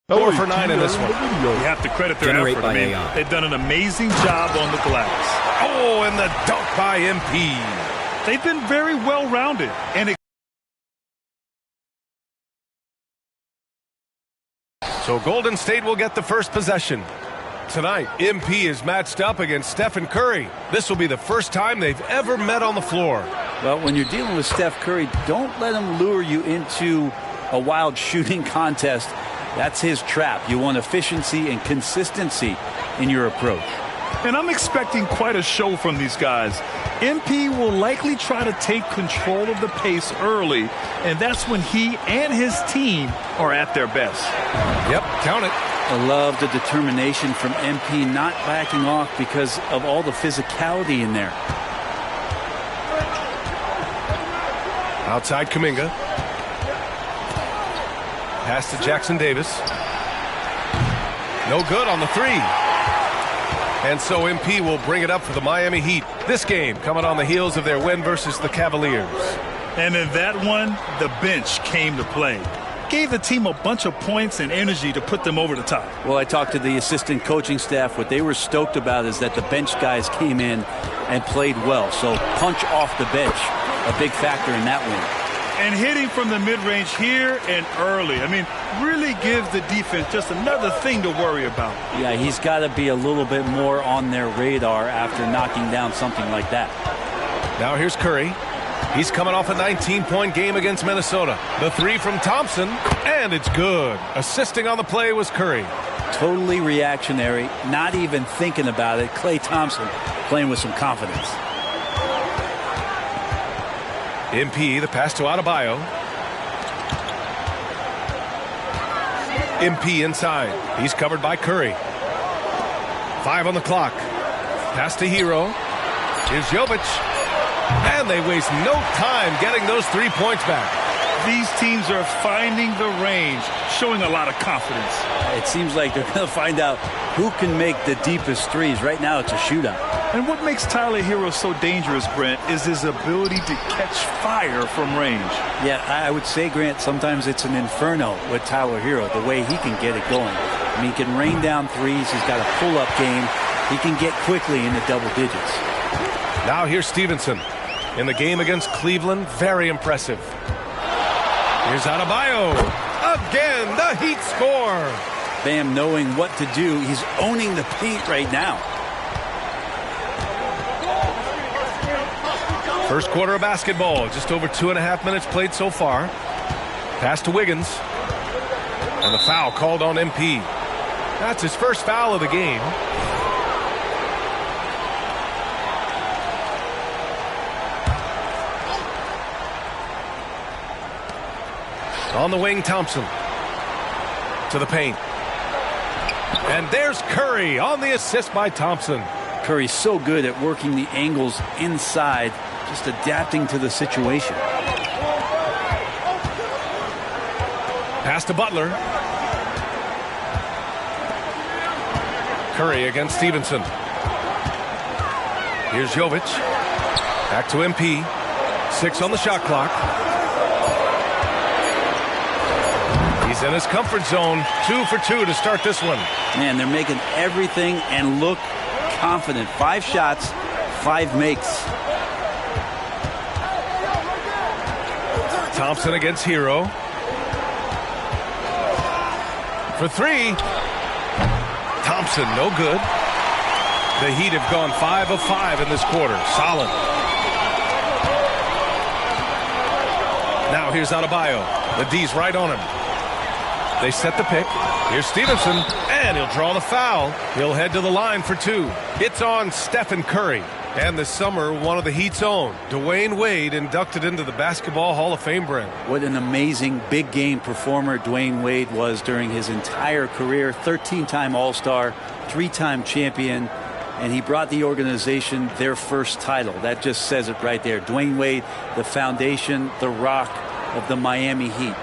4 for 9 in this one. You have to credit their effort. I mean, they've done an amazing job on the glass. Oh, and the dunk by MP. They've been very well-rounded. And so Golden State will get the first possession. Tonight, MP is matched up against Stephen Curry. This will be the first time they've ever met on the floor. Well, when you're dealing with Steph Curry, don't let him lure you into a wild shooting contest. That's his trap. You want efficiency and consistency in your approach. And I'm expecting quite a show from these guys. MP will likely try to take control of the pace early, and that's when he and his team are at their best. Yep, count it. I love the determination from MP not backing off because of all the physicality in there. Outside Kuminga. Pass to Jackson Davis. No good on the three. And so MP will bring it up for the Miami Heat. This game coming on the heels of their win versus the Cavaliers. And in that one, the bench came to play. Gave the team a bunch of points and energy to put them over the top. Well, I talked to the assistant coaching staff. What they were stoked about is that the bench guys came in and played well. So punch off the bench, a big factor in that win. And hitting from the mid-range here and early. I mean, really gives the defense just another thing to worry about. Yeah, he's got to be a little bit more on their radar after knocking down something like that. Now here's Curry. He's coming off a 19-point game against Minnesota. The three from Thompson, and it's good. Assisting on the play was Curry. Totally reactionary, not even thinking about it. Klay Thompson playing with some confidence. MP, the pass to Adebayo. MP inside. He's covered by Curry. 5 on the clock. Pass to Hero. Here's Jovic. And they waste no time getting those 3 points back. These teams are finding the range, showing a lot of confidence. It seems like they're going to find out who can make the deepest threes. Right now, it's a shootout. And what makes Tyler Hero so dangerous, Grant, is his ability to catch fire from range. Yeah, I would say, Grant, sometimes it's an inferno with Tyler Hero, the way he can get it going. I mean, he can rain down threes. He's got a pull-up game. He can get quickly into double digits. Now here's Stevenson. In the game against Cleveland, very impressive. Here's Adebayo. Again, the Heat score. Bam knowing what to do. He's owning the paint right now. First quarter of basketball. Just over 2.5 minutes played so far. Pass to Wiggins. And the foul called on MP. That's his first foul of the game. On the wing, Thompson. To the paint. And there's Curry on the assist by Thompson. Curry's so good at working the angles inside, just adapting to the situation. Pass to Butler. Curry against Stevenson. Here's Jovic. Back to MP. 6 on the shot clock. He's in his comfort zone. 2 for 2 to start this one. Man, they're making everything and look confident. 5 shots, 5 makes. Thompson against Hero. For 3. Thompson, no good. The Heat have gone 5 of 5 in this quarter. Solid. Now here's Adebayo. The D's right on him. They set the pick. Here's Stevenson, and he'll draw the foul. He'll head to the line for 2. It's on Stephen Curry. And this summer, one of the Heat's own, Dwayne Wade, inducted into the Basketball Hall of Fame, Brent. What an amazing big game performer Dwayne Wade was during his entire career. 13-time All-Star, 3-time champion, and he brought the organization their first title. That just says it right there. Dwayne Wade, the foundation, the rock of the Miami Heat.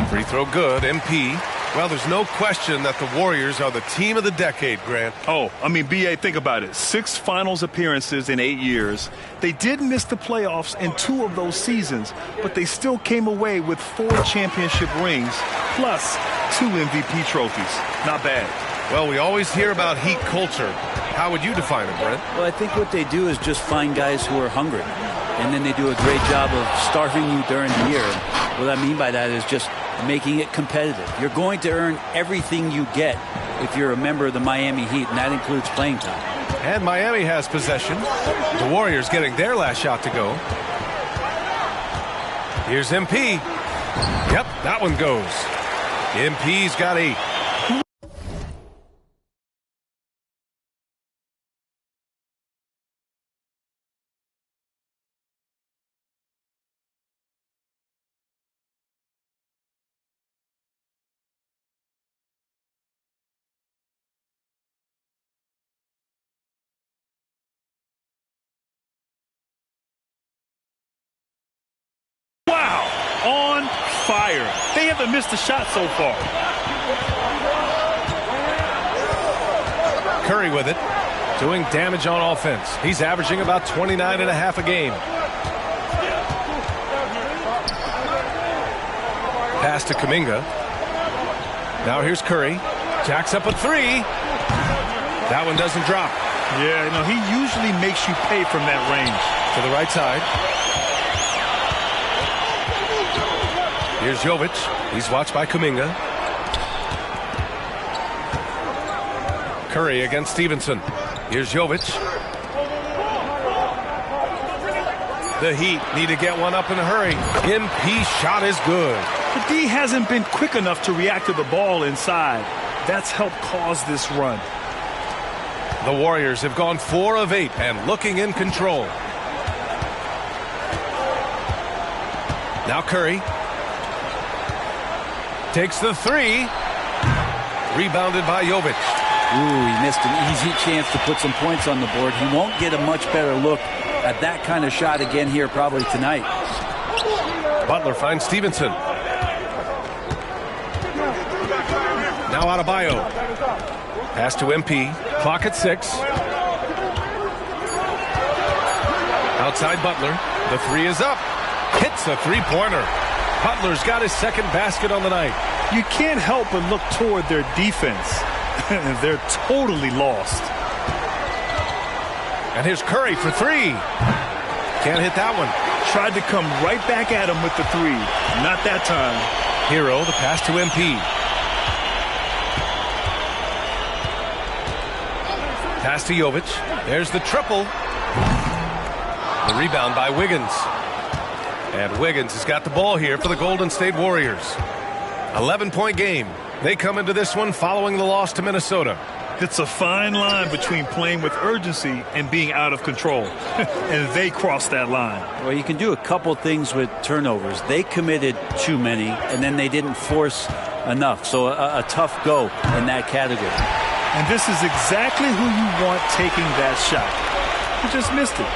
Free throw good. MP Well, there's no question that the Warriors are the team of the decade, Grant. Oh, I mean, B.A., think about it. 6 finals appearances in 8 years. They did miss the playoffs in 2 of those seasons, but they still came away with 4 championship rings, plus 2 MVP trophies. Not bad. Well, we always hear about Heat culture. How would you define it, Brent? Well, I think what they do is just find guys who are hungry, and then they do a great job of starving you during the year. What I mean by that is just making it competitive. You're going to earn everything you get if you're a member of the Miami Heat, and that includes playing time. And Miami has possession. The Warriors getting their last shot to go. Here's MP. Yep, that one goes. MP's got 8. On fire. They haven't missed a shot so far. Curry with it, doing damage on offense. He's averaging about 29.5 a game. Pass to Kuminga. Now here's Curry. Jacks up a 3. That one doesn't drop. Yeah, you know, he usually makes you pay from that range. To the right side. Here's Jovic. He's watched by Kuminga. Curry against Stevenson. Here's Jovic. The Heat need to get one up in a hurry. MP shot is good. The D hasn't been quick enough to react to the ball inside. That's helped cause this run. The Warriors have gone 4 of 8 and looking in control. Now Curry. Takes the 3. Rebounded by Jovic. Ooh, he missed an easy chance to put some points on the board. He won't get a much better look at that kind of shot again here probably tonight. Butler finds Stevenson. Now Adebayo. Pass to MP. Clock at 6. Outside Butler. The 3 is up. Hits a 3-pointer. Butler's got his second basket on the night. You can't help but look toward their defense. They're totally lost. And here's Curry for 3. Can't hit that one. Tried to come right back at him with the 3. Not that time. Hero, the pass to MP. Pass to Jovic. There's the triple. The rebound by Wiggins. And Wiggins has got the ball here for the Golden State Warriors. 11-point game. They come into this one following the loss to Minnesota. It's a fine line between playing with urgency and being out of control. And they crossed that line. Well, you can do a couple things with turnovers. They committed too many, and then they didn't force enough. So a tough go in that category. And this is exactly who you want taking that shot. You just missed it.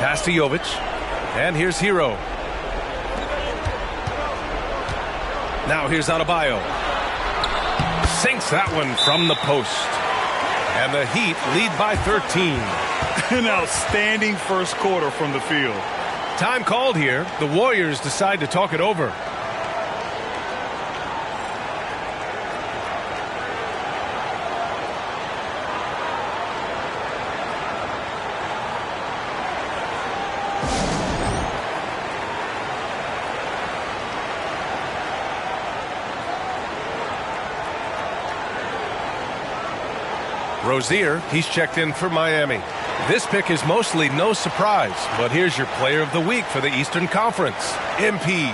Pass to Jovic. And here's Hero. Now here's Adebayo. Sinks that one from the post. And the Heat lead by 13. An outstanding first quarter from the field. Time called here. The Warriors decide to talk it over. Rozier, he's checked in for Miami. This pick is mostly no surprise, but here's your player of the week for the Eastern Conference, MP.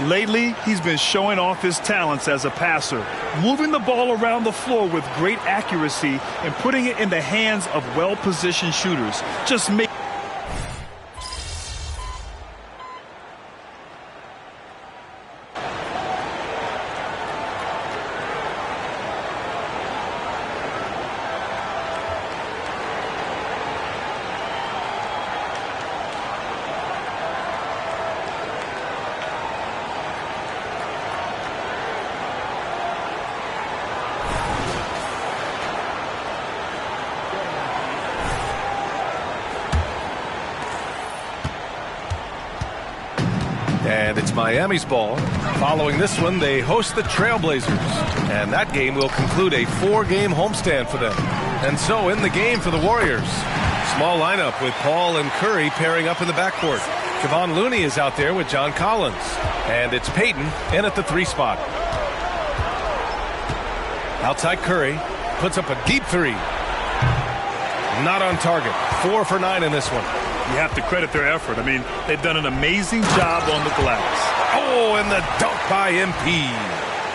Lately, he's been showing off his talents as a passer, moving the ball around the floor with great accuracy and putting it in the hands of well-positioned shooters. Just make And it's Miami's ball. Following this one, they host the Trailblazers. And that game will conclude a 4-game homestand for them. And so in the game for the Warriors, small lineup with Paul and Curry pairing up in the backcourt. Kevon Looney is out there with John Collins. And it's Payton in at the 3 spot. Outside Curry puts up a deep 3. Not on target. 4 for 9 in this one. You have to credit their effort. I mean, they've done an amazing job on the glass. Oh, and the dunk by MP.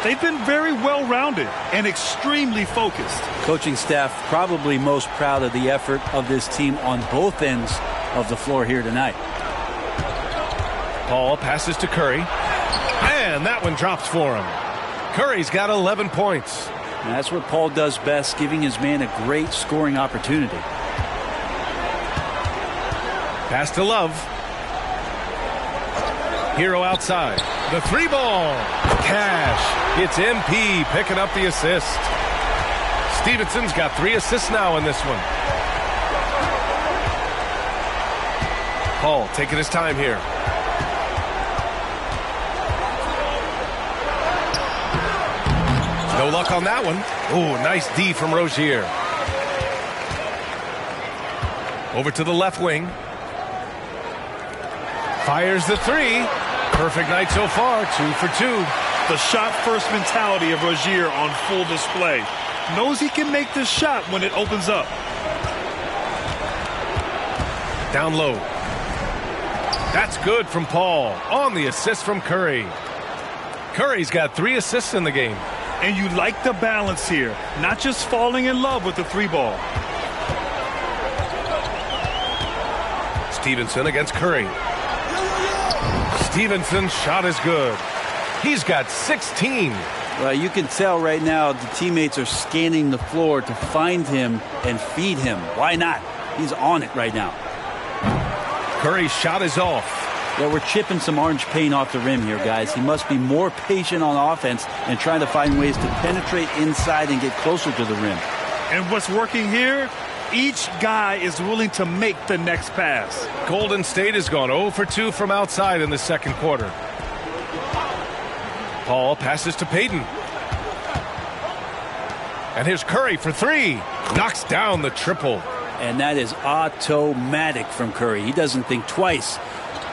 They've been very well-rounded and extremely focused. Coaching staff probably most proud of the effort of this team on both ends of the floor here tonight. Paul passes to Curry. And that one drops for him. Curry's got 11 points. And that's what Paul does best, giving his man a great scoring opportunity. Pass to Love. Hero outside. The 3 ball. Cash. It's MP picking up the assist. Stevenson's got 3 assists now in this one. Paul taking his time here. No luck on that one. Oh, nice D from Rozier. Over to the left wing. Fires the 3. Perfect night so far. 2 for 2. The shot-first mentality of Rozier on full display. Knows he can make this shot when it opens up. Down low. That's good from Paul. On the assist from Curry. Curry's got 3 assists in the game. And you like the balance here. Not just falling in love with the 3 ball. Stevenson against Curry. Stevenson's shot is good. He's got 16. Well, you can tell right now the teammates are scanning the floor to find him and feed him. Why not? He's on it right now. Curry's shot is off. Yeah, we're chipping some orange paint off the rim here, guys. He must be more patient on offense and trying to find ways to penetrate inside and get closer to the rim. And what's working here? Each guy is willing to make the next pass. Golden State has gone 0 for 2 from outside in the second quarter. Paul passes to Payton. And here's Curry for 3. Knocks down the triple. And that is automatic from Curry. He doesn't think twice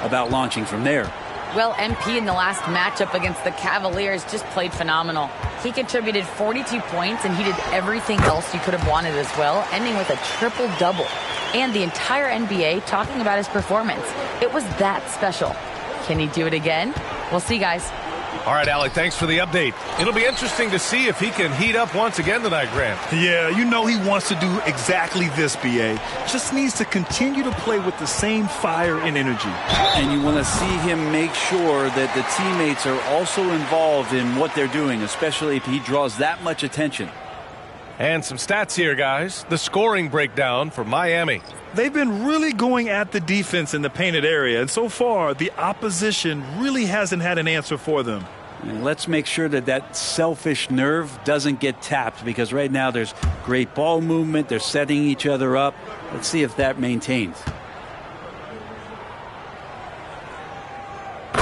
about launching from there. Well, MP in the last matchup against the Cavaliers just played phenomenal. He contributed 42 points, and he did everything else you could have wanted as well, ending with a triple-double. And the entire NBA talking about his performance. It was that special. Can he do it again? We'll see, guys. All right, Alec, thanks for the update. It'll be interesting to see if he can heat up once again tonight, Grant. Yeah, you know he wants to do exactly this, B.A. Just needs to continue to play with the same fire and energy. And you want to see him make sure that the teammates are also involved in what they're doing, especially if he draws that much attention. And some stats here, guys. The scoring breakdown for Miami. They've been really going at the defense in the painted area, and so far the opposition really hasn't had an answer for them. And let's make sure that that selfish nerve doesn't get tapped, because right now there's great ball movement. They're setting each other up. Let's see if that maintains.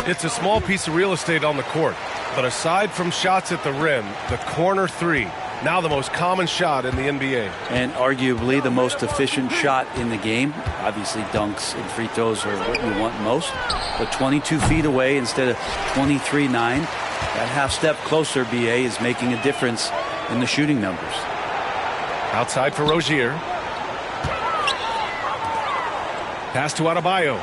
It's a small piece of real estate on the court, but aside from shots at the rim, the corner 3, now the most common shot in the NBA. And arguably the most efficient shot in the game. Obviously dunks and free throws are what you want most. But 22 feet away instead of 23-9. That half step closer, BA, is making a difference in the shooting numbers. Outside for Rozier. Pass to Adebayo.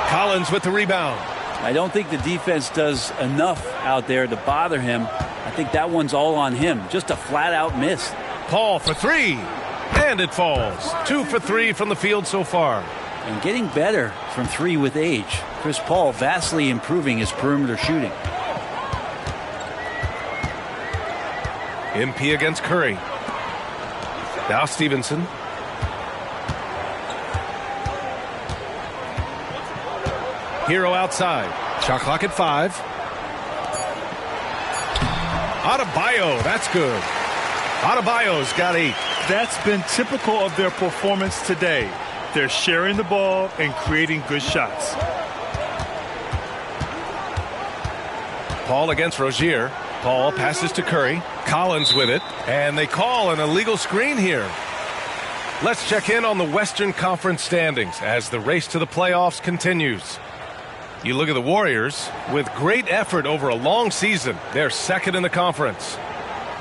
Collins with the rebound. I don't think the defense does enough out there to bother him. I think that one's all on him. Just a flat-out miss. Paul for 3. And it falls. 2 for 3 from the field so far. And getting better from 3 with age. Chris Paul vastly improving his perimeter shooting. MP against Curry. Now Stevenson. Hero outside. Shot clock at 5. Adebayo, that's good. Adebayo's got 8. That's been typical of their performance today. They're sharing the ball and creating good shots. Paul against Rozier. Paul passes to Curry. Collins with it. And they call an illegal screen here. Let's check in on the Western Conference standings as the race to the playoffs continues. You look at the Warriors, with great effort over a long season. They're second in the conference.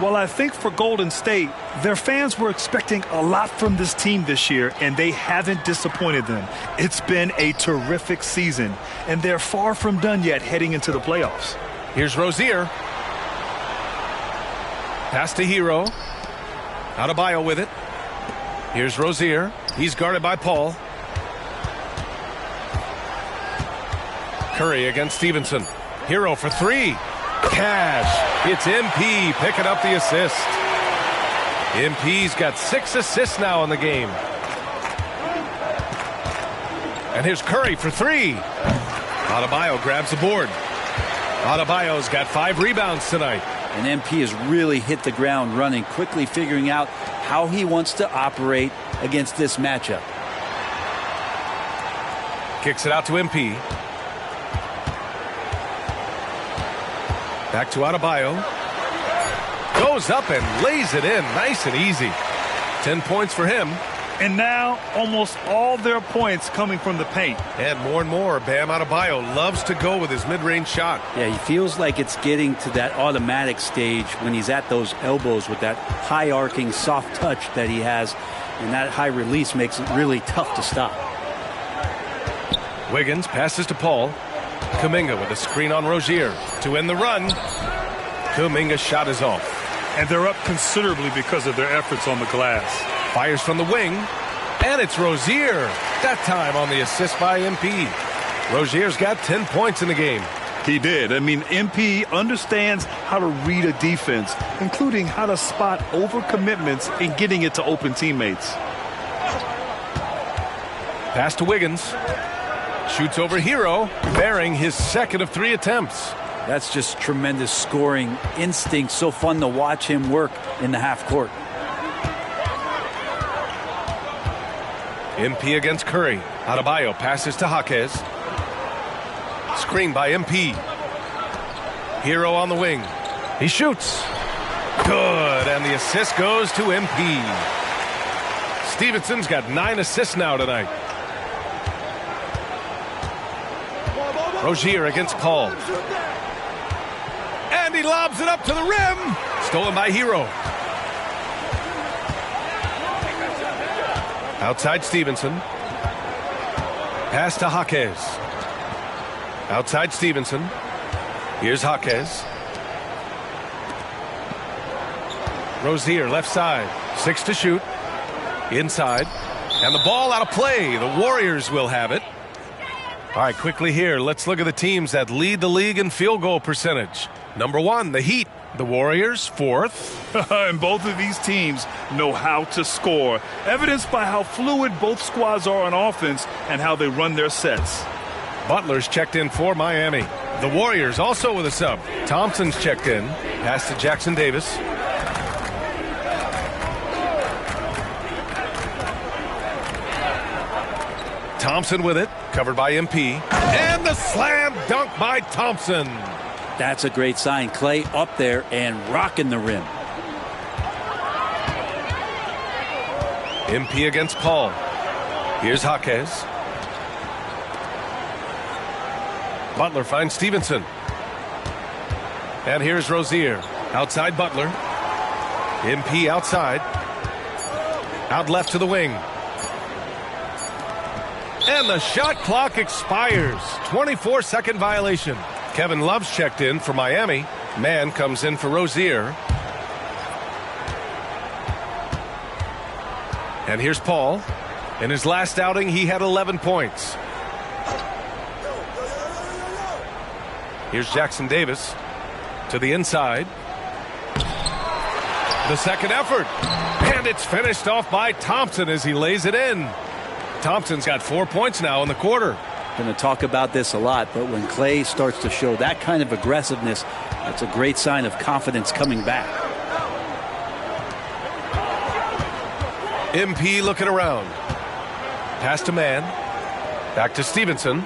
Well, I think for Golden State, their fans were expecting a lot from this team this year, and they haven't disappointed them. It's been a terrific season, and they're far from done yet heading into the playoffs. Here's Rozier. Pass to Hero. Adebayo with it. Here's Rozier. He's guarded by Paul. Curry against Stevenson. Hero for three. Cash. It's MP picking up the assist. MP's got 6 assists now in the game. And here's Curry for three. Adebayo grabs the board. Adebayo's got 5 rebounds tonight. And MP has really hit the ground running, quickly figuring out how he wants to operate against this matchup. Kicks it out to MP. Back to Adebayo. Goes up and lays it in nice and easy. 10 points for him. And now almost all their points coming from the paint. And more, Bam Adebayo loves to go with his mid-range shot. Yeah, he feels like it's getting to that automatic stage when he's at those elbows with that high arcing soft touch that he has. And that high release makes it really tough to stop. Wiggins passes to Paul. Kuminga with a screen on Rozier to end the run. Kuminga's shot is off. And they're up considerably because of their efforts on the glass. Fires from the wing. And it's Rozier. That time on the assist by MP. Rozier's got 10 points in the game. He did. I mean, MP understands how to read a defense, including how to spot overcommitments and getting it to open teammates. Pass to Wiggins. Shoots over Hero, bearing his second of 3 attempts. That's just tremendous scoring instinct. So fun to watch him work in the half court. MP against Curry. Adebayo passes to Jaquez. Screen by MP. Hero on the wing. He shoots. Good, and the assist goes to MP. Stevenson's got 9 assists now tonight. Rozier against Paul. And he lobs it up to the rim. Stolen by Hero. Outside Stevenson. Pass to Jaquez. Outside Stevenson. Here's Jaquez. Rozier left side. 6 to shoot. Inside. And the ball out of play. The Warriors will have it. All right, quickly here, let's look at the teams that lead the league in field goal percentage. Number 1, the Heat. The Warriors, 4th. And both of these teams know how to score, evidenced by how fluid both squads are on offense and how they run their sets. Butler's checked in for Miami. The Warriors also with a sub. Thompson's checked in. Pass to Jackson Davis. Thompson with it. Covered by MP. And the slam dunk by Thompson. That's a great sign. Clay up there and rocking the rim. MP against Paul. Here's Jaquez. Butler finds Stevenson. And here's Rozier. Outside Butler. MP outside. Out left to the wing. And the shot clock expires. 24-second violation. Kevin Love's checked in for Miami. Mann comes in for Rozier. And here's Paul. In his last outing, he had 11 points. Here's Jackson Davis to the inside. The second effort. And it's finished off by Thompson as he lays it in. Thompson's got 4 points now in the quarter. Going to talk about this a lot, but when Clay starts to show that kind of aggressiveness, that's a great sign of confidence coming back. MP looking around. Pass to Mann. Back to Stevenson.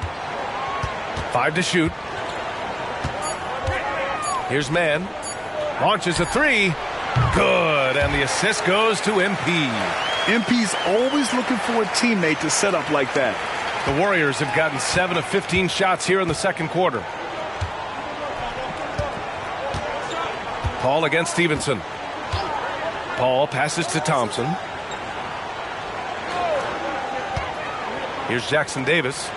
5 to shoot. Here's Mann. Launches a three. Good. And the assist goes to MP. MP's always looking for a teammate to set up like that. The Warriors have gotten 7 of 15 shots here in the second quarter. Paul against Stevenson. Paul passes to Thompson. Here's Jackson Davis.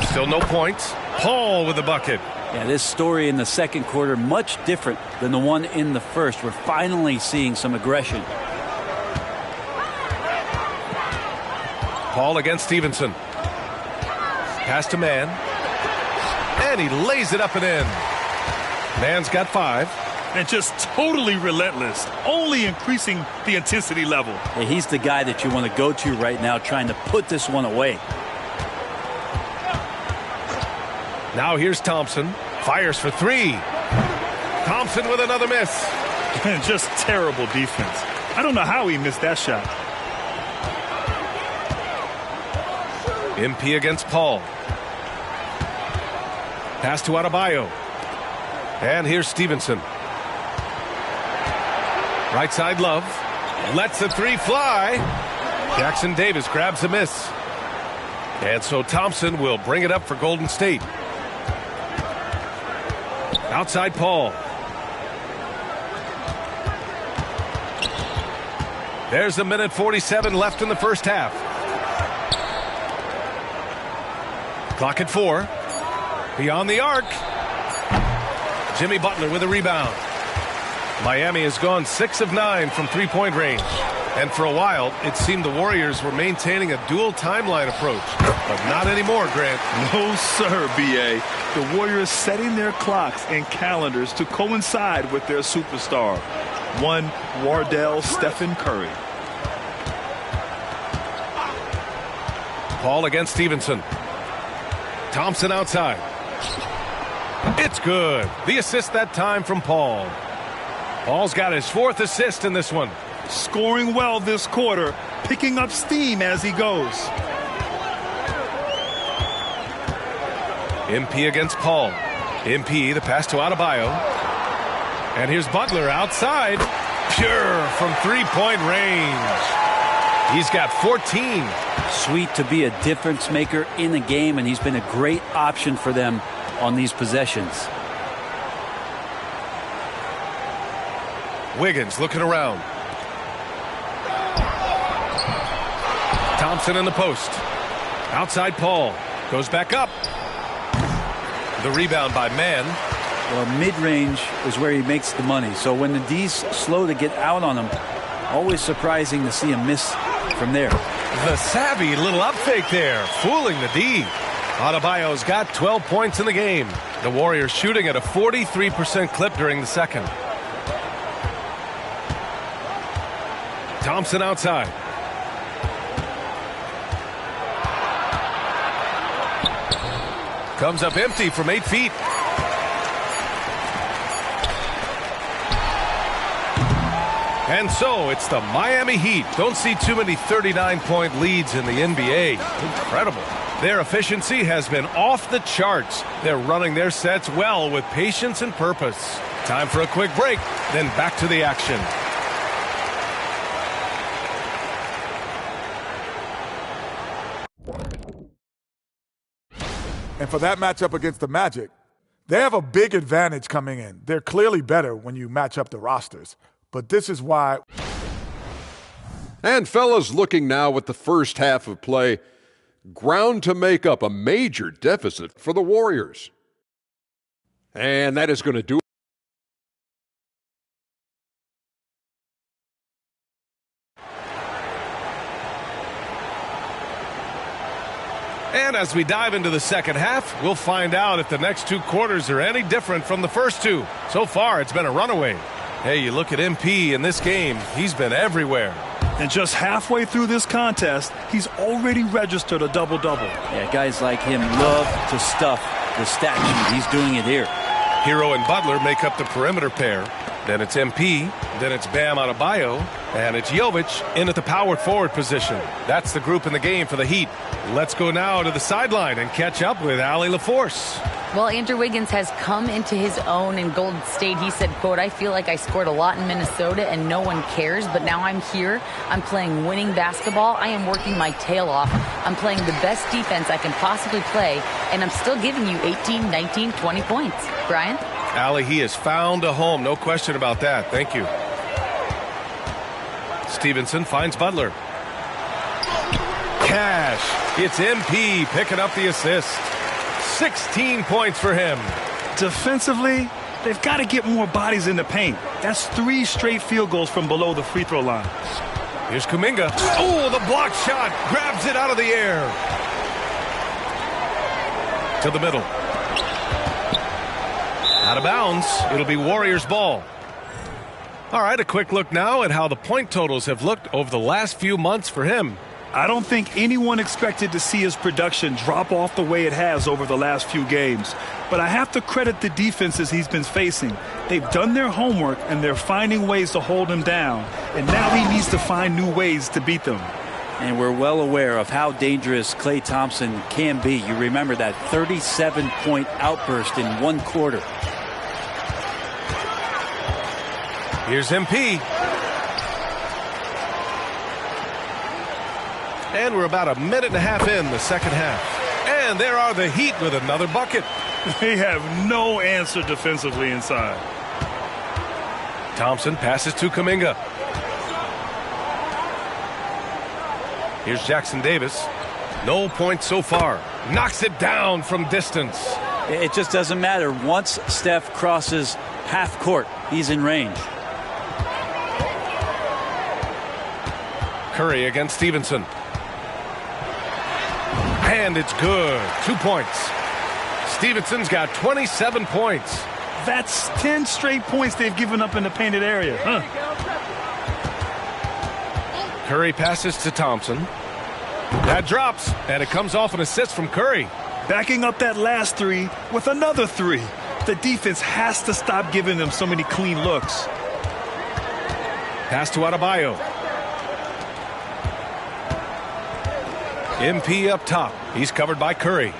Still no points. Paul with the bucket. Yeah, this story in the second quarter much different than the one in the first. We're finally seeing some aggression. Paul against Stevenson. Pass to Mann. And he lays it up and in. Mann's got 5. And just totally relentless, only increasing the intensity level. Yeah, he's the guy that you want to go to right now, trying to put this one away. Now here's Thompson. Fires for 3. Thompson with another miss. And just terrible defense. I don't know how he missed that shot. MP against Paul. Pass to Adebayo. And here's Stevenson. Right side Love. Lets the 3 fly. Jackson Davis grabs a miss. And so Thompson will bring it up for Golden State. Outside Paul. There's 1:47 left in the first half. Clock at 4. Beyond the arc. Jimmy Butler with a rebound. Miami has gone 6 of 9 from three-point range. And for a while, it seemed the Warriors were maintaining a dual timeline approach. But not anymore, Grant. No, sir, B.A. The Warriors setting their clocks and calendars to coincide with their superstar. One Wardell Stephen Curry. Paul against Stevenson. Thompson outside. It's good. The assist that time from Paul. Paul's got his 4th assist in this one. Scoring well this quarter, picking up steam as he goes. MP against Paul. MP, the pass to Adebayo. And here's Butler outside. Pure from three-point range. He's got 14. Sweet to be a difference maker in the game, and he's been a great option for them on these possessions. Wiggins looking around. Thompson in the post. Outside Paul. Goes back up. The rebound by Mann. Well, mid-range is where he makes the money. So when the D's slow to get out on him, always surprising to see him miss from there. The savvy little up fake there, fooling the D. Adebayo's got 12 points in the game. The Warriors shooting at a 43% clip during the second. Thompson outside. Comes up empty from 8 feet. And so it's the Miami Heat. Don't see too many 39-point leads in the NBA. Incredible. Their efficiency has been off the charts. They're running their sets well with patience and purpose. Time for a quick break, then back to the action. And for that matchup against the Magic, they have a big advantage coming in. They're clearly better when you match up the rosters. But this is why. And fellas, looking now at the first half of play, ground to make up a major deficit for the Warriors. And that is going to do it. And as we dive into the second half, we'll find out if the next 2 quarters are any different from the first 2. So far, it's been a runaway. Hey, you look at MP in this game, he's been everywhere. And just halfway through this contest, he's already registered a double-double. Yeah, guys like him love to stuff the stat sheet. He's doing it here. Hero and Butler make up the perimeter pair. Then it's MP, then it's Bam Adebayo, and it's Jovic in at the power forward position. That's the group in the game for the Heat. Let's go now to the sideline and catch up with Allie LaForce. Well, Andrew Wiggins has come into his own in Golden State. He said, quote, "I feel like I scored a lot in Minnesota and no one cares, but now I'm here. I'm playing winning basketball. I am working my tail off. I'm playing the best defense I can possibly play, and I'm still giving you 18, 19, 20 points." Brian? Allie, he has found a home. No question about that. Thank you. Stevenson finds Butler. Cash. It's MP picking up the assist. 16 points for him. Defensively, they've got to get more bodies in the paint. That's 3 straight field goals from below the free throw line. Here's Kuminga. Oh, the block shot. Grabs it out of the air. To the middle. Out of bounds. It'll be Warriors ball. All right, a quick look now at how the point totals have looked over the last few months for him. I don't think anyone expected to see his production drop off the way it has over the last few games. But I have to credit the defenses he's been facing. They've done their homework, and they're finding ways to hold him down. And now he needs to find new ways to beat them. And we're well aware of how dangerous Klay Thompson can be. You remember that 37-point outburst in one quarter. Here's MP. And we're about a minute and a half in the second half. And there are the Heat with another bucket. They have no answer defensively inside. Thompson passes to Kuminga. Here's Jackson Davis. No points so far. Knocks it down from distance. It just doesn't matter. Once Steph crosses half court, he's in range. Curry against Stevenson. And it's good. 2 points. Stevenson's got 27 points. That's 10 straight points they've given up in the painted area. Curry passes to Thompson. That drops, and it comes off an assist from Curry. Backing up that last 3 with another 3. The defense has to stop giving them so many clean looks. Pass to Adebayo. MP up top. He's covered by Curry.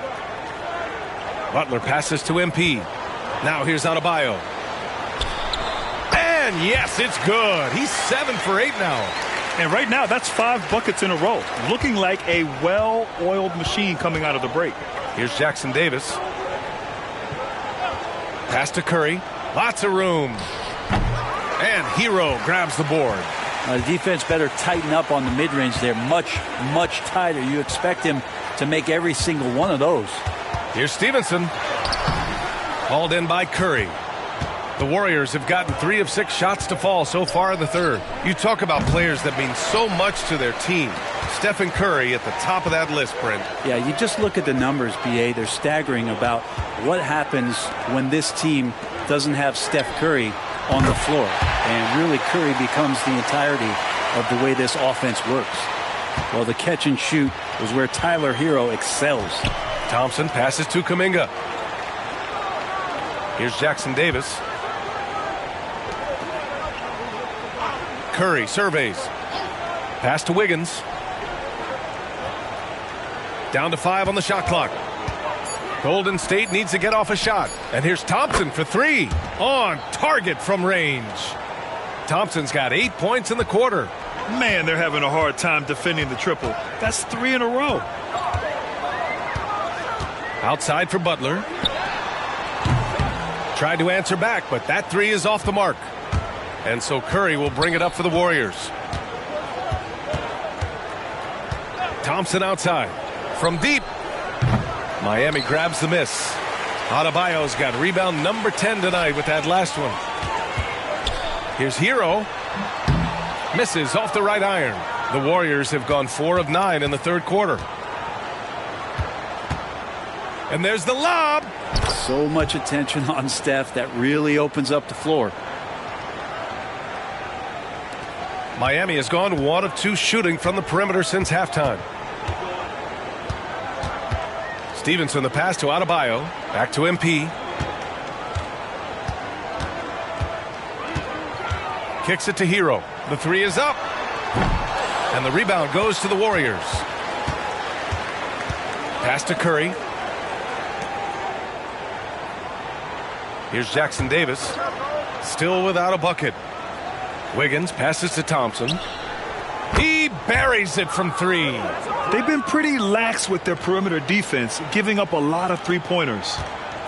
Butler passes to MP. Now here's Adebayo. And yes, it's good. He's 7 for 8 now. And right now, that's 5 buckets in a row. Looking like a well-oiled machine coming out of the break. Here's Jackson Davis. Pass to Curry. Lots of room. And Hero grabs the board. The defense better tighten up on the mid-range there. Much, much tighter. You expect him to make every single one of those. Here's Stevenson. Hauled in by Curry. The Warriors have gotten 3 of 6 shots to fall so far in the third. You talk about players that mean so much to their team. Stephen Curry at the top of that list, Brent. Yeah, you just look at the numbers, BA. They're staggering about what happens when this team doesn't have Steph Curry on the floor. And really, Curry becomes the entirety of the way this offense works. Well, the catch and shoot is where Tyler Hero excels. Thompson passes to Kuminga. Here's Jackson Davis. Curry surveys. Pass to Wiggins. Down to 5 on the shot clock. Golden State needs to get off a shot. And here's Thompson for 3. On target from range. Thompson's got 8 points in the quarter. Man, they're having a hard time defending the triple. That's 3 in a row. Outside for Butler. Tried to answer back, but that 3 is off the mark. And so Curry will bring it up for the Warriors. Thompson outside. From deep. Miami grabs the miss. Adebayo's got rebound number 10 tonight with that last one. Here's Hero. Misses off the right iron. The Warriors have gone 4 of 9 in the third quarter. And there's the lob. So much attention on Steph. That really opens up the floor. Miami has gone 1 of 2 shooting from the perimeter since halftime. Stevenson the pass to Adebayo. Back to MP. Kicks it to Hero. The 3 is up. And the rebound goes to the Warriors. Pass to Curry. Here's Jackson Davis. Still without a bucket. Wiggins passes to Thompson. He buries it from 3. They've been pretty lax with their perimeter defense, giving up a lot of three-pointers.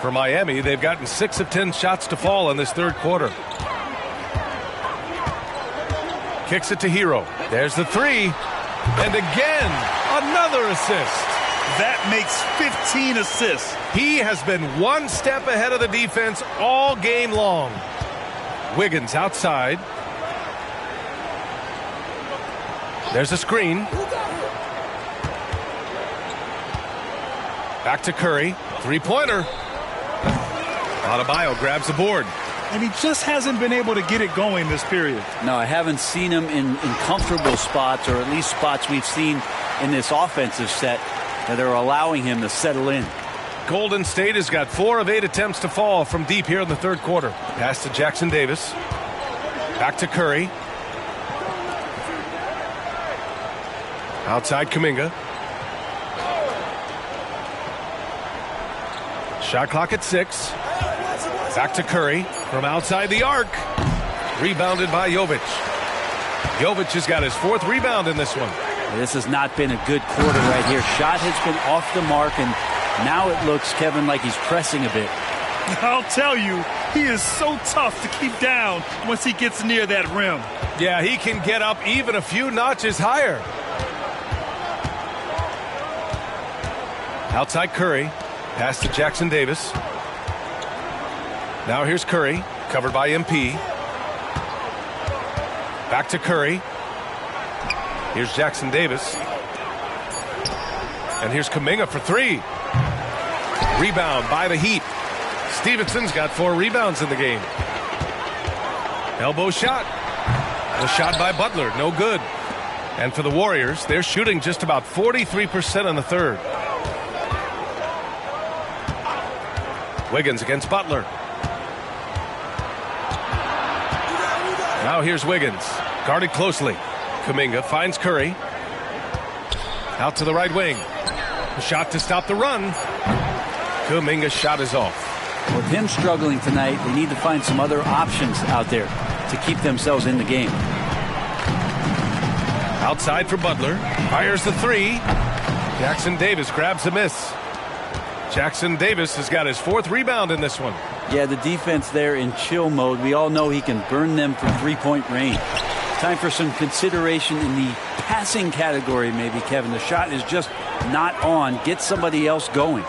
For Miami, they've gotten 6 of 10 shots to fall in this third quarter. Kicks it to Hero. There's the 3. And again, another assist. That makes 15 assists. He has been one step ahead of the defense all game long. Wiggins outside. There's a screen. Back to Curry. Three-pointer. Adebayo grabs the board. And he just hasn't been able to get it going this period. No, I haven't seen him in comfortable spots, or at least spots we've seen in this offensive set that are allowing him to settle in. Golden State has got 4 of 8 attempts to fall from deep here in the third quarter. Pass to Jackson Davis. Back to Curry. Outside Kuminga. Shot clock at 6. Back to Curry from outside the arc. Rebounded by Jovic. Jovic has got his 4th rebound in this one. This has not been a good quarter right here. Shot has been off the mark, and now it looks, Kevin, like he's pressing a bit. I'll tell you, he is so tough to keep down once he gets near that rim. Yeah, he can get up even a few notches higher. Outside Curry. Pass to Jackson Davis. Now here's Curry, covered by MP. Back to Curry. Here's Jackson Davis. And here's Kuminga for 3. Rebound by the Heat. Stevenson's got 4 rebounds in the game. Elbow shot. The shot by Butler, no good. And for the Warriors, they're shooting just about 43% in the third. Wiggins against Butler. Now here's Wiggins, guarded closely. Kuminga finds Curry. Out to the right wing. A shot to stop the run. Kuminga's shot is off. With him struggling tonight, they need to find some other options out there to keep themselves in the game. Outside for Butler. Fires the 3. Jackson Davis grabs the miss. Jackson Davis has got his 4th rebound in this one. Yeah, the defense there in chill mode. We all know he can burn them from three-point range. Time for some consideration in the passing category, maybe, Kevin. The shot is just not on. Get somebody else going.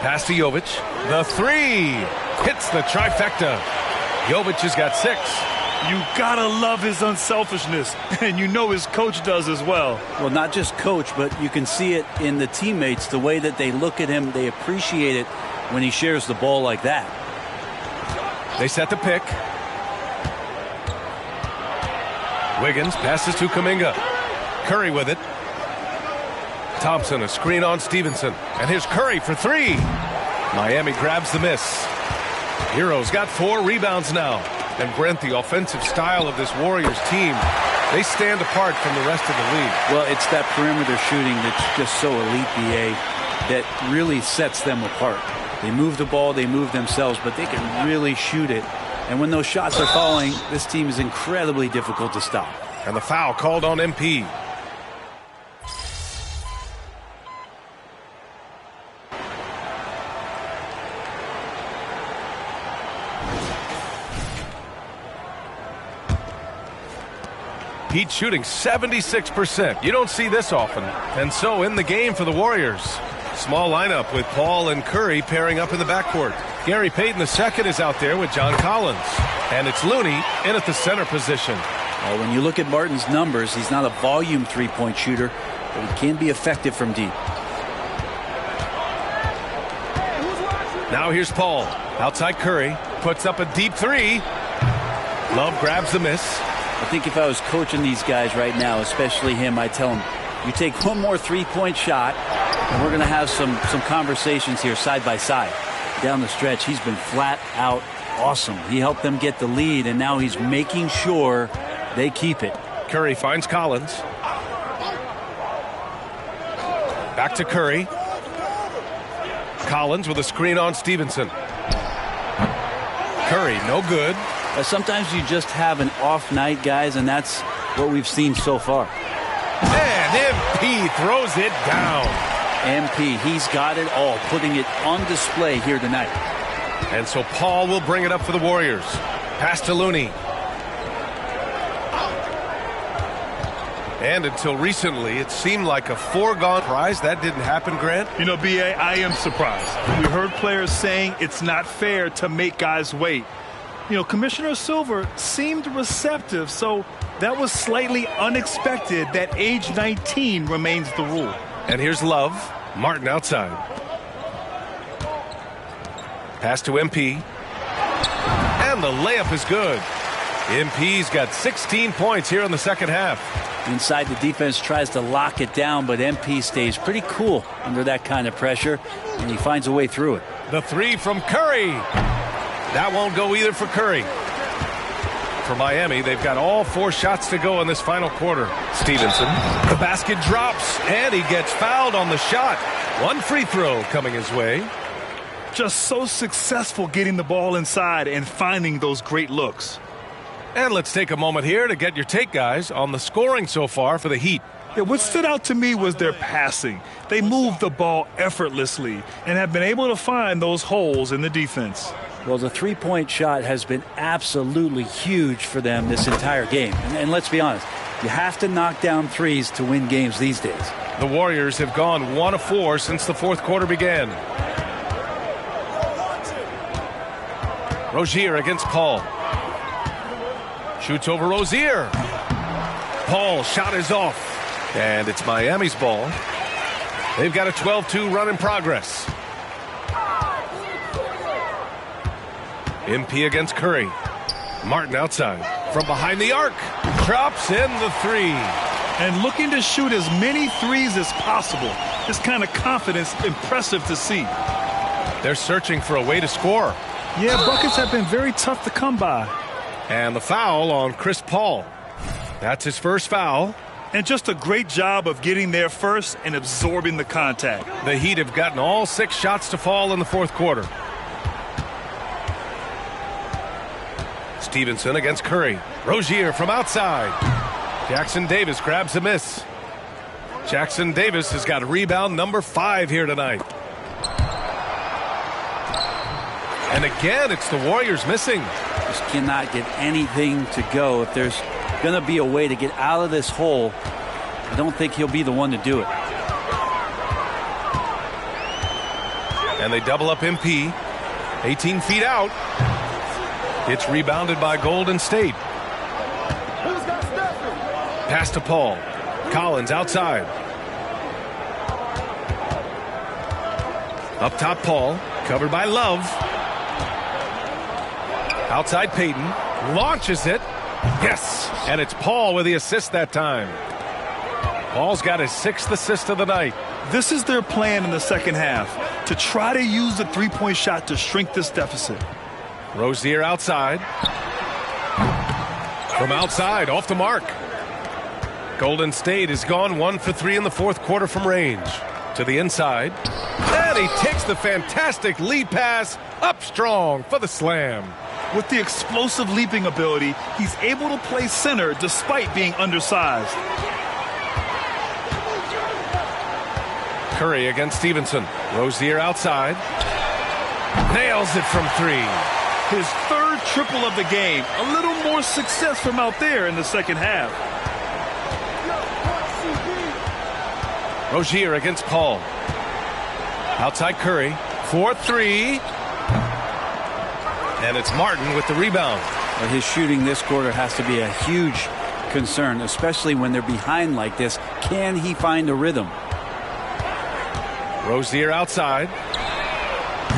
Pass to Jovic. The 3 hits the trifecta. Jovic has got 6. You gotta love his unselfishness, and you know his coach does as well. Well, not just coach, but you can see it in the teammates, the way that they look at him. They appreciate it when he shares the ball like that. They set the pick. Wiggins passes to Kuminga. Curry with it. Thompson, a screen on Stevenson. And here's Curry for 3. Miami grabs the miss. Hero's got 4 rebounds now. And Brent, the offensive style of this Warriors team, they stand apart from the rest of the league. Well, it's that perimeter shooting that's just so elite, BA, that really sets them apart. They move the ball, they move themselves, but they can really shoot it. And when those shots are falling, this team is incredibly difficult to stop. And the foul called on MP. Heat shooting 76%. You don't see this often. And so in the game for the Warriors. Small lineup with Paul and Curry pairing up in the backcourt. Gary Payton II is out there with John Collins. And it's Looney in at the center position. Well, when you look at Martin's numbers, he's not a volume three-point shooter, but he can be effective from deep. Now here's Paul. Outside Curry. Puts up a deep 3. Love grabs the miss. I think if I was coaching these guys right now, especially him, I'd tell him, you take one more three-point shot, and we're going to have some conversations here side by side. Down the stretch, he's been flat out awesome. He helped them get the lead, and now he's making sure they keep it. Curry finds Collins. Back to Curry. Collins with a screen on Stevenson. Curry, no good. Sometimes you just have an off night, guys, and that's what we've seen so far. And MP throws it down. MP, he's got it all, putting it on display here tonight. And so Paul will bring it up for the Warriors. Pass to Looney. And until recently, it seemed like a foregone prize. That didn't happen, Grant. You know, B.A., I am surprised. We heard players saying it's not fair to make guys wait. You know, Commissioner Silver seemed receptive, so that was slightly unexpected that age 19 remains the rule. And here's Love. Martin outside. Pass to MP. And the layup is good. MP's got 16 points here in the second half. Inside, the defense tries to lock it down, but MP stays pretty cool under that kind of pressure, and he finds a way through it. The three from Curry. That won't go either for Curry. For Miami, they've got all 4 shots to go in this final quarter. Stevenson, the basket drops, and he gets fouled on the shot. 1 free throw coming his way. Just so successful getting the ball inside and finding those great looks. And let's take a moment here to get your take, guys, on the scoring so far for the Heat. Yeah, what stood out to me was their passing. They moved the ball effortlessly and have been able to find those holes in the defense. Well, the three-point shot has been absolutely huge for them this entire game. And let's be honest, you have to knock down threes to win games these days. The Warriors have gone 1 of 4 since the fourth quarter began. Rozier against Paul. Shoots over Rozier. Paul shot is off. And it's Miami's ball. They've got a 12-2 run in progress. MP against Curry. Martin outside. From behind the arc. Drops in the 3. And looking to shoot as many threes as possible. This kind of confidence, impressive to see. They're searching for a way to score. Yeah, buckets have been very tough to come by. And the foul on Chris Paul. That's his first foul. And just a great job of getting there first and absorbing the contact. The Heat have gotten all 6 shots to fall in the fourth quarter. Stevenson against Curry. Rozier from outside. Jackson Davis grabs a miss. Jackson Davis has got rebound number 5 here tonight. And again, it's the Warriors missing. Just cannot get anything to go. If there's going to be a way to get out of this hole, I don't think he'll be the one to do it. And they double up MP. 18 feet out. It's rebounded by Golden State. Pass to Paul. Collins outside. Up top, Paul. Covered by Love. Outside Payton. Launches it. Yes. And it's Paul with the assist that time. Paul's got his 6th assist of the night. This is their plan in the second half, to try to use the three-point shot to shrink this deficit. Rozier outside. From outside, off the mark. Golden State has gone 1 for 3 in the fourth quarter from range. To the inside. And he takes the fantastic lead pass up strong for the slam. With the explosive leaping ability, he's able to play center despite being undersized. Curry against Stevenson. Rozier outside. Nails it from 3. His 3rd triple of the game. A little more success from out there in the second half. Rozier against Paul. Outside Curry. 4-3. And it's Martin with the rebound. Well, his shooting this quarter has to be a huge concern, especially when they're behind like this. Can he find a rhythm? Rozier outside.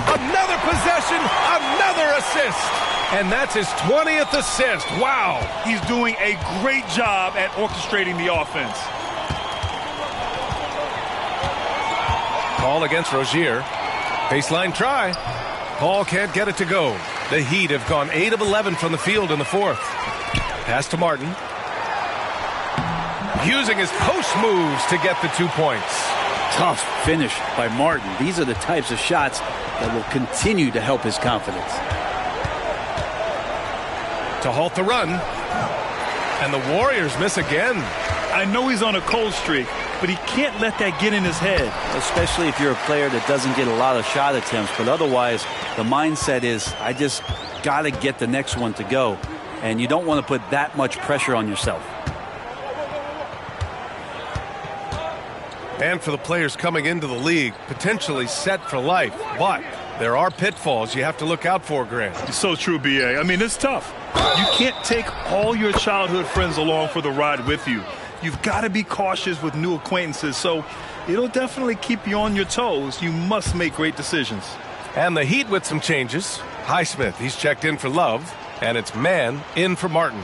Another possession, another assist. And that's his 20th assist. Wow. He's doing a great job at orchestrating the offense. Paul against Rozier. Baseline try. Paul can't get it to go. The Heat have gone 8 of 11 from the field in the fourth. Pass to Martin. Using his post moves to get the 2 points. Tough finish by Martin. These are the types of shots that will continue to help his confidence. To halt the run. And the Warriors miss again. I know he's on a cold streak, but he can't let that get in his head. Especially if you're a player that doesn't get a lot of shot attempts. But otherwise, the mindset is, I just got to get the next one to go. And you don't want to put that much pressure on yourself. And for the players coming into the league, potentially set for life. But there are pitfalls you have to look out for, Grant. It's so true, B.A. I mean, it's tough. You can't take all your childhood friends along for the ride with you. You've got to be cautious with new acquaintances, so it'll definitely keep you on your toes. You must make great decisions. And the Heat with some changes. Highsmith, he's checked in for Love, and it's Mann in for Martin.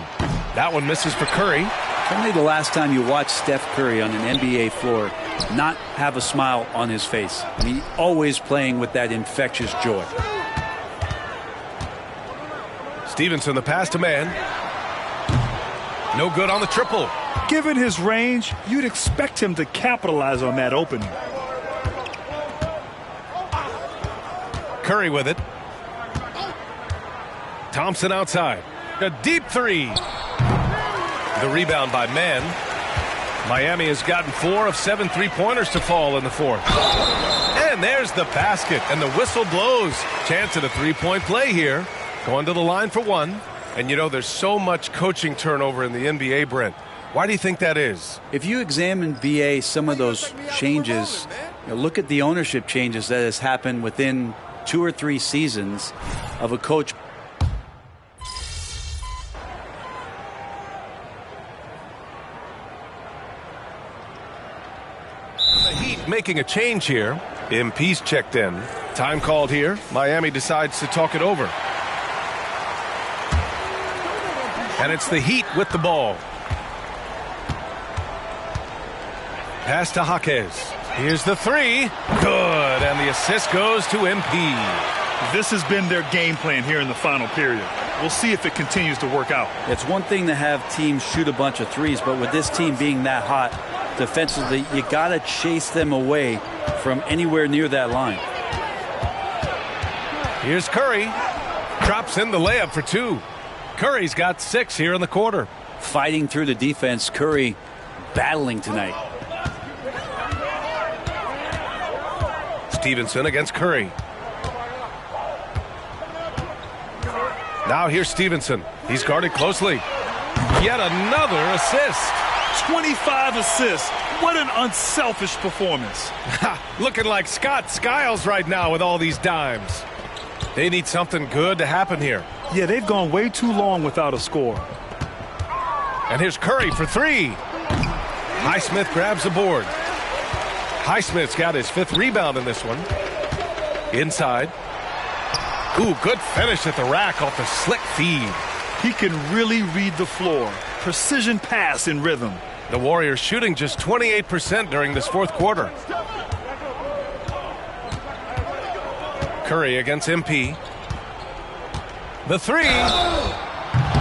That one misses for Curry. Tell me the last time you watched Steph Curry on an NBA floor not have a smile on his face. I mean, always playing with that infectious joy. Stevenson, the pass to Mann. No good on the triple. Given his range, you'd expect him to capitalize on that opening. Curry with it. Thompson outside. A deep three. The rebound by Mann. Miami has gotten 4 of 7 3-pointers to fall in the fourth. And there's the basket, and the whistle blows. Chance at a three-point play here. Going to the line for one. And, you know, there's so much coaching turnover in the NBA, Brent. Why do you think that is? If you examine, BA, some of those changes, you know, look at the ownership changes that has happened within 2 or 3 seasons of a coach. The Heat making a change here. MP's checked in. Time called here. Miami decides to talk it over. And it's the Heat with the ball. Pass to Jaquez. Here's the three. Good. And the assist goes to MP. This has been their game plan here in the final period. We'll see if it continues to work out. It's one thing to have teams shoot a bunch of threes, but with this team being that hot defensively, you got to chase them away from anywhere near that line. Here's Curry. Drops in the layup for 2. Curry's got 6 here in the quarter. Fighting through the defense, Curry battling tonight. Stevenson against Curry. Now here's Stevenson. He's guarded closely. Yet another assist. 25 assists. What an unselfish performance. Looking like Scott Skiles right now with all these dimes. They need something good to happen here. Yeah, they've gone way too long without a score. And here's Curry for 3. Highsmith grabs the board. Highsmith's got his 5th rebound in this one. Inside. Ooh, good finish at the rack off the slick feed. He can really read the floor. Precision pass in rhythm. The Warriors shooting just 28% during this fourth quarter. Curry against MP. The 3.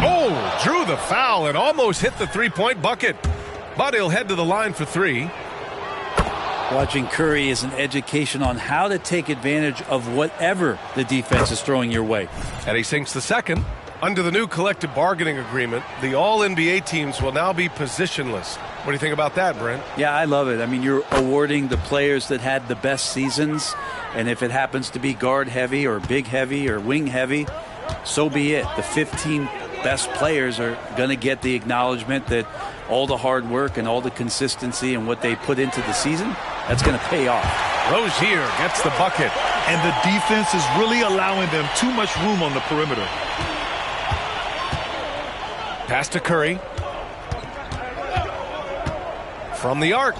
Oh, drew the foul and almost hit the three-point bucket. But he'll head to the line for 3. Watching Curry is an education on how to take advantage of whatever the defense is throwing your way. And he sinks the second. Under the new collective bargaining agreement, the all-NBA teams will now be positionless. What do you think about that, Brent? Yeah, I love it. I mean, you're awarding the players that had the best seasons, and if it happens to be guard heavy or big heavy or wing heavy, so be it. The 15 best players are going to get the acknowledgement that all the hard work and all the consistency and what they put into the season, that's going to pay off. Rozier gets the bucket. And the defense is really allowing them too much room on the perimeter. Pass to Curry. From the arc.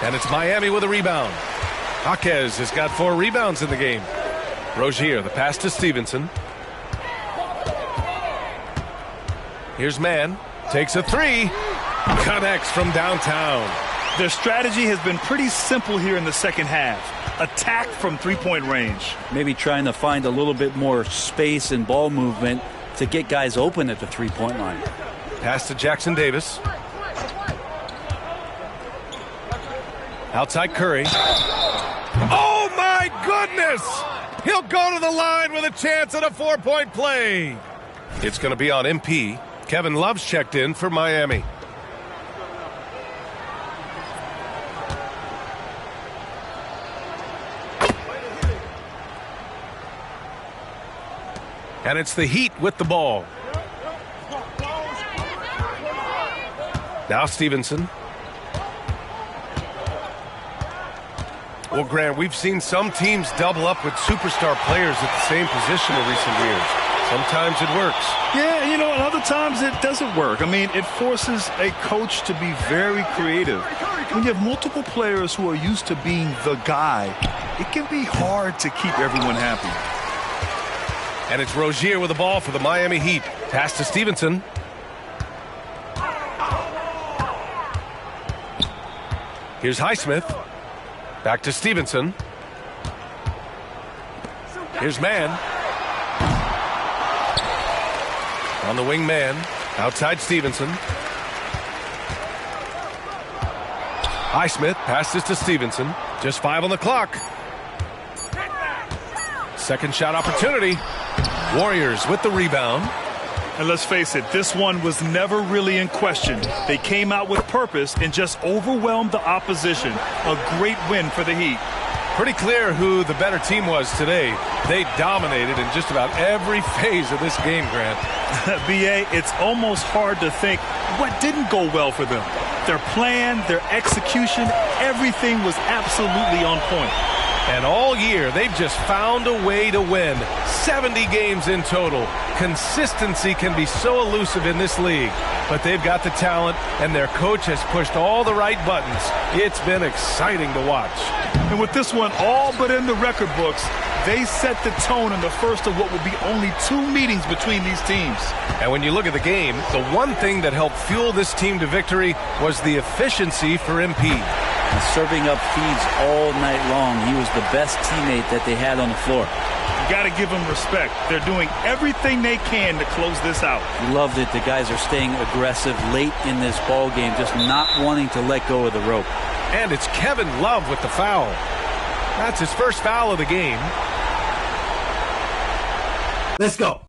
And it's Miami with a rebound. Jaquez has got 4 rebounds in the game. Rozier, the pass to Stevenson. Here's Mann. Takes a 3. Connects from downtown. Their strategy has been pretty simple here in the second half. Attack from three-point range. Maybe trying to find a little bit more space and ball movement to get guys open at the three-point line. Pass to Jackson Davis. Outside Curry. Oh, my goodness! He'll go to the line with a chance at a 4-point play. It's going to be on MP. Kevin Love's checked in for Miami. And it's the Heat with the ball. Now Stevenson. Well, Grant, we've seen some teams double up with superstar players at the same position in recent years. Sometimes it works. Yeah, you know, and other times it doesn't work. I mean, it forces a coach to be very creative. When you have multiple players who are used to being the guy, it can be hard to keep everyone happy. And it's Rozier with the ball for the Miami Heat. Pass to Stevenson. Here's Highsmith. Back to Stevenson. Here's Mann. On the wing, Mann. Outside Stevenson. Highsmith passes to Stevenson. Just 5 on the clock. Second shot opportunity. Warriors with the rebound. And let's face it, this one was never really in question. They came out with purpose and just overwhelmed the opposition. A great win for the Heat. Pretty clear who the better team was today. They dominated in just about every phase of this game, Grant. B.A., it's almost hard to think what didn't go well for them. Their plan, their execution, everything was absolutely on point. And all year, they've just found a way to win. 70 games in total. Consistency can be so elusive in this league, but they've got the talent, and their coach has pushed all the right buttons. It's been exciting to watch. And with this one all but in the record books, they set the tone in the first of what will be only 2 meetings between these teams. And when you look at the game, the one thing that helped fuel this team to victory was the efficiency for MP. And serving up feeds all night long. He was the best teammate that they had on the floor. You got to give them respect. They're doing everything they can to close this out. He loved it. The guys are staying aggressive late in this ball game, just not wanting to let go of the rope. And it's Kevin Love with the foul. That's his first foul of the game. Let's go.